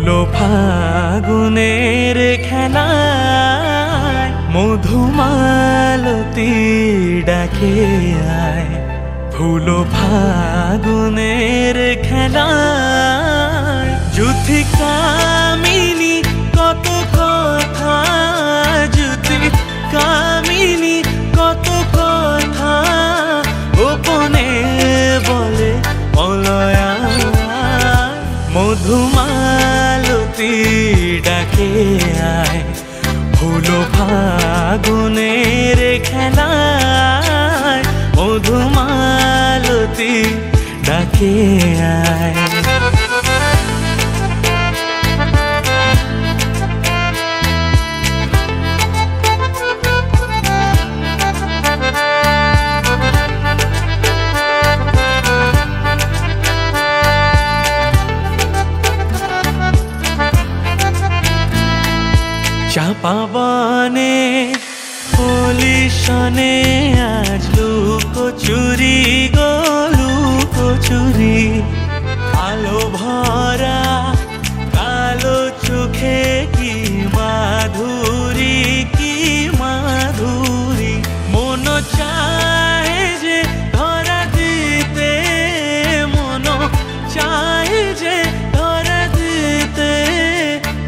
ফুলো ফাগুনের খেলায় মধুমালতী ডাকে আয়। ফুলো ফাগুনের খেলায় যুথি কামিনী কত কথা, যুথি কামিনী কত কথা গোপনে বলে মলয়া। মধুমালতী ডাকে আয়। ফুলো ফাগুনের খেলায় মধুমালতী ডাকে আয়। চাপা বনে পুলিশনে আজ লুকোচুরি গো লুকোচুরি। আলো ভরা কালো চোখে কি মাধুরী কি মাধুরী। মন চায় যে ধরা দিতে, মন চায় যে ধরা দিতে,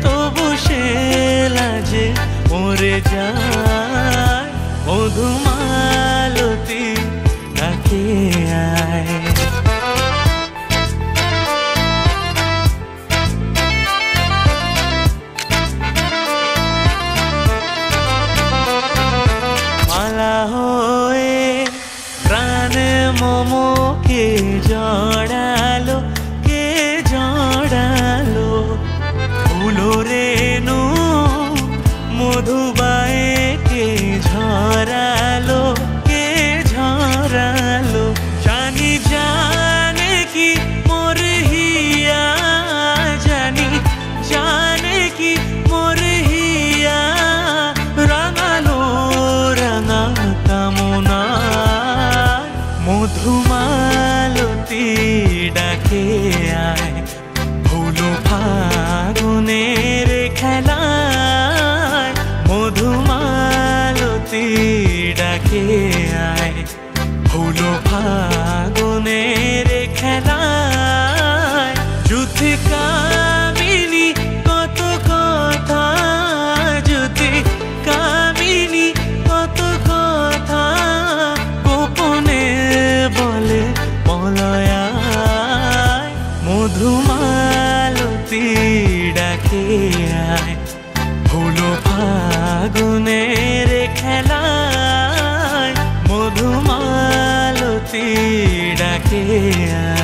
তবু সে লাজে মরে যায়। মধুমালতী ডাকে আয়। মালা হয়ে প্রাণে মমকে জড়ালো, কে জড়ালো। ফুলো রেণু মধুবায়ে কে ঝরালো, কে ঝরালো। জানি জানে কি মোর হিয়া, জানি জানে কি মোর হিয়া। রাঙালো রাঙা কামনা মধুমালতী ডাকে আয়। ফুলো ফাগুনের খেলায় মধুমালতী ডাকে আয়। ফুলো ফাগুনের খেলায় যুথি কামিনী কত কথা, যুথি কামিনী কত কথা গোপনে বলে মলয়া। মধুমালতী ডাকে আয়। ফুলো ফাগুনের খেলায় মধুমালতী ডাকে আয়।